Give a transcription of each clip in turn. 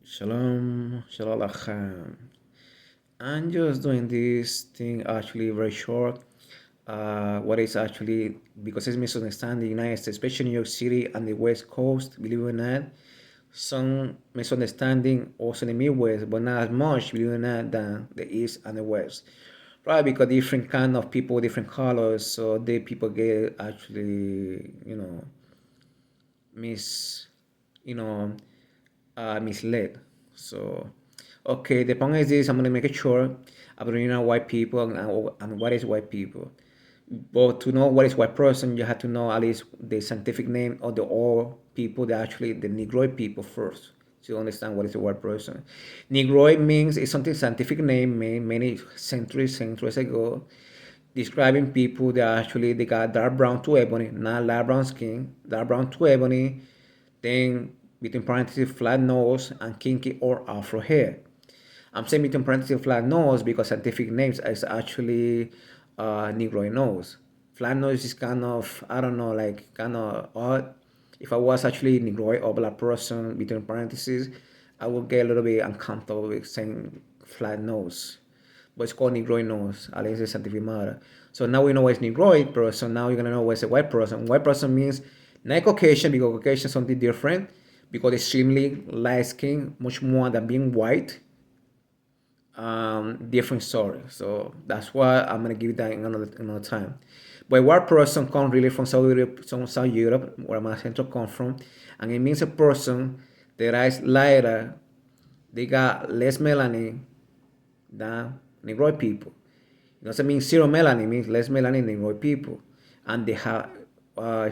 Shalom, shalom Lachem. I'm just doing this thing actually very short. What is actually because it's misunderstanding the United States, especially New York City and the West Coast, believe it or not. Some misunderstanding also in the Midwest, but not as much, believe it or not, than the East and the West. Probably because different kind of people, different colors, so they people get actually, mis, you know, misled. So, okay, the point is this: I'm gonna make it short. I'm gonna know white people and what is white people. But to know what is white person, you have to know at least the scientific name of the all people, the Negroid people first, to understand what is a white person. Negroid means it's something scientific name made many centuries ago, describing people that actually they got dark brown to ebony, not light brown skin, dark brown to ebony, then between parentheses flat nose and kinky or afro hair. I'm saying between parentheses flat nose because scientific names is actually Negroid nose. Flat nose is kind of, I don't know, like kind of odd. If I was actually Negroid or black person between parentheses, I would get a little bit uncomfortable with saying flat nose. But it's called Negroid nose, at least it's scientific matter. So now we know what's Negroid person. Now you're gonna know what's a white person. White person means not Caucasian because Caucasian is something different because extremely light skin, much more than being white. Different story. So that's why I'm gonna give that in another time. But white person comes really from South Europe, where my central come from, and it means a person that is lighter, they got less melanin than Negroid people. It doesn't mean zero melanin, it means less melanin than Negroid people. And they have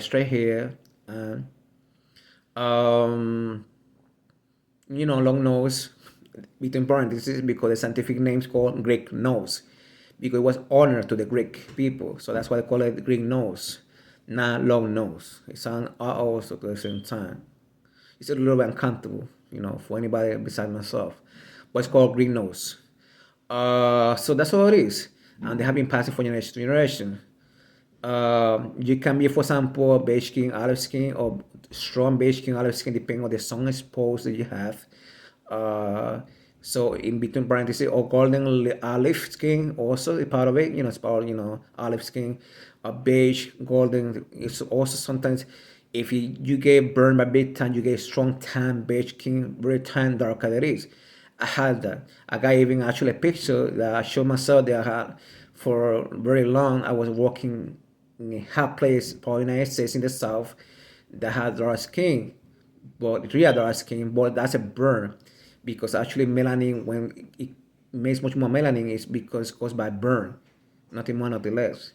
straight hair and um, long nose between parentheses because the scientific name is called Greek nose because it was honor to the Greek people. So that's why they call it Greek nose, not long nose. It sounds also at the same time. It's a little bit uncomfortable, for anybody besides myself. But it's called Greek nose. So that's all it is. And they have been passing from generation to generation. You can be, for example, beige skin, olive skin, or strong beige skin, olive skin, depending on the sun exposed that you have. So in between parentheses, or golden olive skin also is part of it. It's part, olive skin, beige, golden. It's also sometimes if you get burned by big tan, you get strong tan, beige skin, very tan, darker that is. I had that. I got even actually a picture that I showed myself that I had for very long. I was working in a hot place, probably United States in the South, that had dark skin, but real dark skin, but that's a burn because actually melanin, when it makes much more melanin, is because caused by burn, nothing more, nothing less.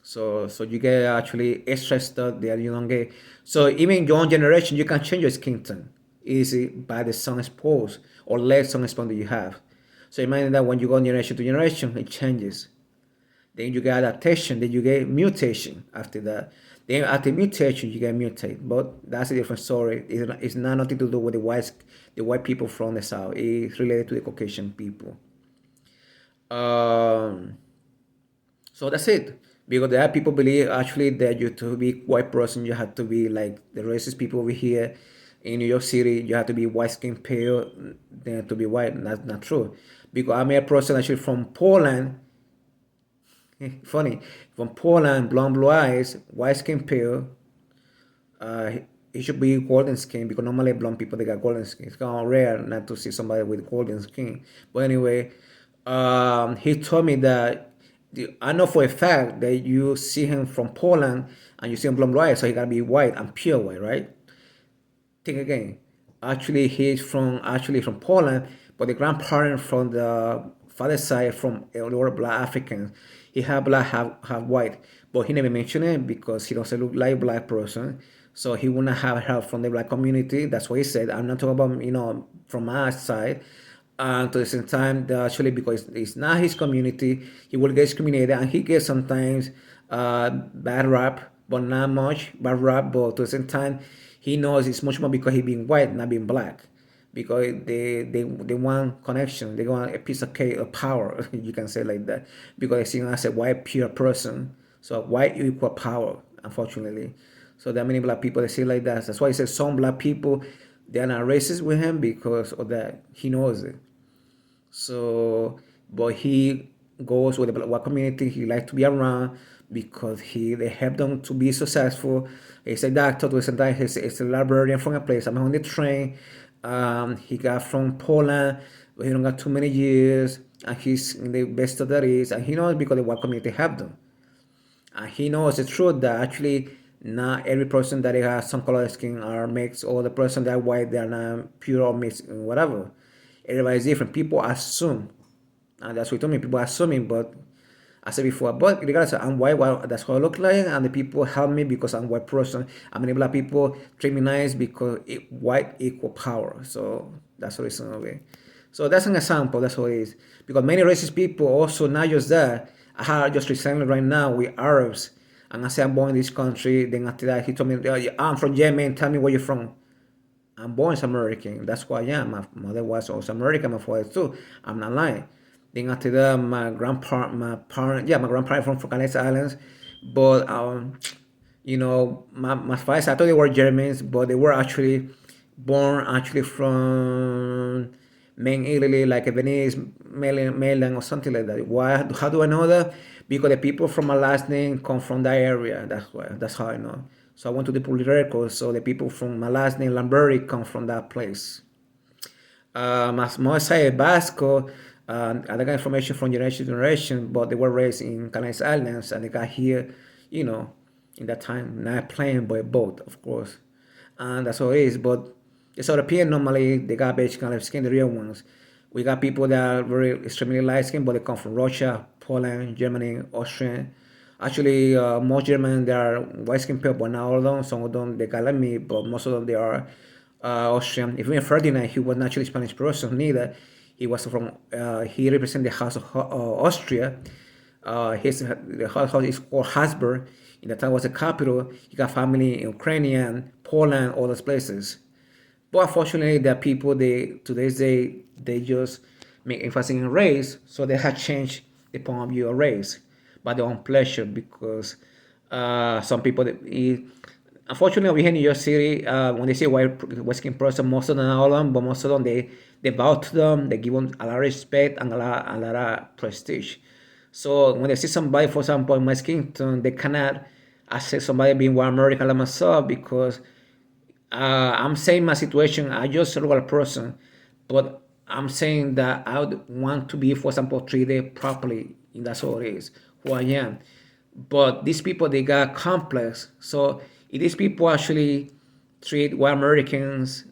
So you get actually extra stuff that you don't get. So even your own generation, you can change your skin tone easy by the sun exposed or less sun exposed that you have. So imagine that when you go generation to generation, it changes. Then you get adaptation, then you get mutation after that. Then after mutation, you get mutate. But that's a different story. It's not nothing to do with the white people from the south. It's related to the Caucasian people. Um, so that's it. Because there are people believe actually that you to be white person, you have to be like the racist people over here in New York City. You have to be white skin, pale, then to be white. That's not true. Because I'm a person actually from Poland. Funny, from Poland, blonde blue eyes, white skin, pale. Uh, he should be golden skin because normally blonde people they got golden skin. It's kind of rare not to see somebody with golden skin. But anyway, he told me that I know for a fact that you see him from Poland and you see him blonde blue eyes, so he gotta be white and pure white, right? Think again. Actually, he's from Poland, but the grandparent from the father side from they were black Africans. He had black, have white, but he never mentioned it because he doesn't look like a black person. So he wouldn't have help from the black community. That's what he said. I'm not talking about from my side. And to the same time, actually, because it's not his community, he will get discriminated, and he gets sometimes bad rap, but not much bad rap. But to the same time, he knows it's much more because he being white, not being black. Because they want connection, they want a piece of cake of power, you can say like that. Because they see him as a white pure person, so white equal power, unfortunately. So there are many black people that say like that. That's why he says some black people They're not racist with him because of that. He knows it. So, but he goes with the black community. He likes to be around because they help them to be successful. He's a doctor to sometimes he's a librarian from a place. I'm on the train. He got from Poland, but he don't got too many years, and he's in the best of that is, and he knows because the white community helped them. And he knows the truth that actually not every person that has some color skin are mixed, or the person that white they're not pure or mixed, whatever. Everybody's different. People assume, and that's what he told me. People assuming, but I said before, but regardless, I'm white. Well, that's how I look like, and the people help me because I'm a white person. And many black people treat me nice because white equal power. So that's the reason of it. So that's an example. That's what it is. Because many racist people also not just that. I had just recently right now with Arabs, and I say I'm born in this country. Then after that, he told me, "Oh, I'm from Yemen. Tell me where you're from." I'm born as American. That's who I am. My mother was also American. My father too. I'm not lying. Then after that, my grandparents from Caucasian Islands, but my fathers, I thought they were Germans, but they were actually born actually from main Italy, like a Venice, Milan, or something like that. Why? How do I know that? Because the people from my last name come from that area. That's why. That's how I know. So I went to the police records. So the people from my last name, Lamberti, come from that place. As most say Basco, I got information from generation to generation, but they were raised in Caucasian Islands and they got here, in that time, not plane but a boat, of course. And that's how it is. But the European normally they got beige kind of skin, the real ones. We got people that are very extremely light skin, but they come from Russia, Poland, Germany, Austria. Actually, most Germans they are white skin people, but not all of them. Some of them they got like me, but most of them they are Austrian. Even Ferdinand, he was not actually Spanish person neither. He was from he represented the House of Austria. The house is called Habsburg. In that time was the capital. He got family in Ukraine, Poland, all those places. But unfortunately, there are people today's day they just make emphasis in race, so they have changed the point of view of race by their own pleasure because some people unfortunately over here in New York City, when they say white skin person, most of them, not all of them, but most of them they bow to them, they give them a lot of respect and a lot of prestige. So when they see somebody, for example, in my skin tone, they cannot accept somebody being white American like myself because I'm saying my situation. I just a regular person, but I'm saying that I would want to be, for example, treated properly. And that's all it is. Who I am. But these people they got complex. So if these people actually treat white Americans,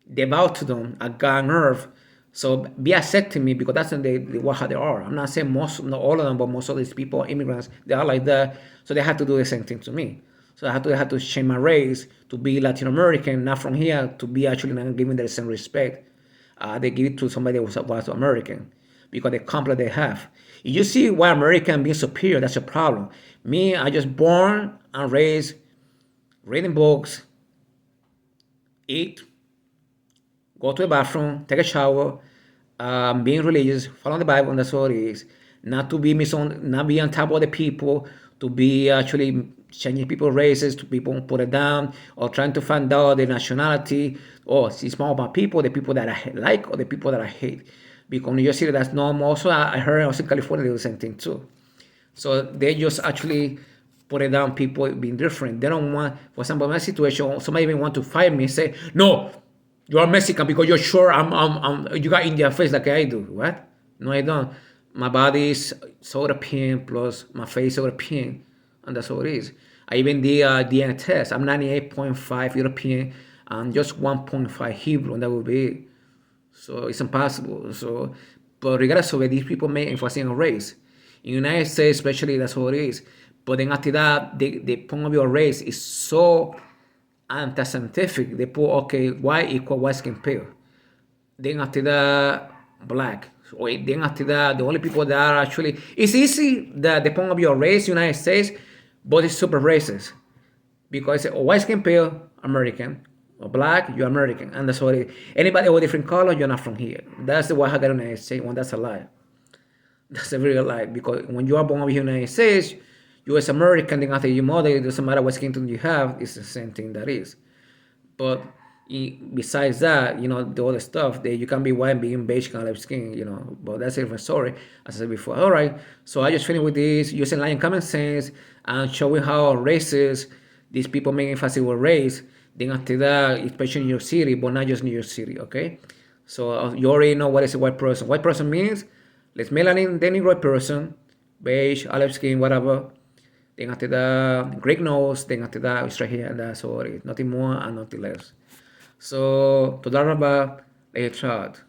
they bow to them. I got nerve. So be accepting me because that's how they are. I'm not saying not all of them, but most of these people, immigrants, they are like that. So they have to do the same thing to me. So I had to change my race to be Latin American, not from here, to be actually not giving the same respect. They give it to somebody who was American because the complex they have. If you see white American being superior, that's a problem. Me, I just born and raised, reading books, eat, go to the bathroom, take a shower, being religious, following the Bible, and that's all it is. Not to be not be on top of the people, to be actually changing people's races, to people put it down, or trying to find out their nationality, or it's more about people, the people that I like, or the people that I hate. Because in New York City, that's normal. Also, I heard also in California, they do the same thing too. So they just actually put it down, people being different. They don't want, for example, in my situation, somebody even want to fight me, say, no, you are Mexican because you're sure you got Indian face like I do. What? No, I don't. My body is European plus my face is European, and that's all it is. I even did a DNA test. I'm 98.5 European and just 1.5 Hebrew, and that would be it. So it's impossible. So, but regardless of it, these people make emphasis on race. In the United States, especially, that's what it is. But then after that, the point of view of race is so anti-scientific. They put, okay, white equal white skin pale. Then after that, black. So then after that, the only people that are actually, it's easy that the point of view of race, United States, but it's super racist. Because white skin pale, American. Or black, you're American. And that's what it is. Anybody with a different color, you're not from here. That's the way I got in the United States. Well, that's a lie. That's a real lie. Because when you are born over here in the United States, you as American, then after your mother, it doesn't matter what skin tone you have, it's the same thing that is. But Besides that, the other stuff, that you can be white, being beige, kind of skin, but that's a different story, as I said before. All right, so I just finished with this, using lion common sense and showing how racist these people make emphasis with race. Then after that, especially New York City, but not just New York City, okay? So you already know what is a white person. White person means let's melanin, then Negroid person, beige, olive skin, whatever. Then after that, Greek nose, then after that, it's right here, and that's all it is. Nothing more and nothing less. So, תודה רבה, להתראות.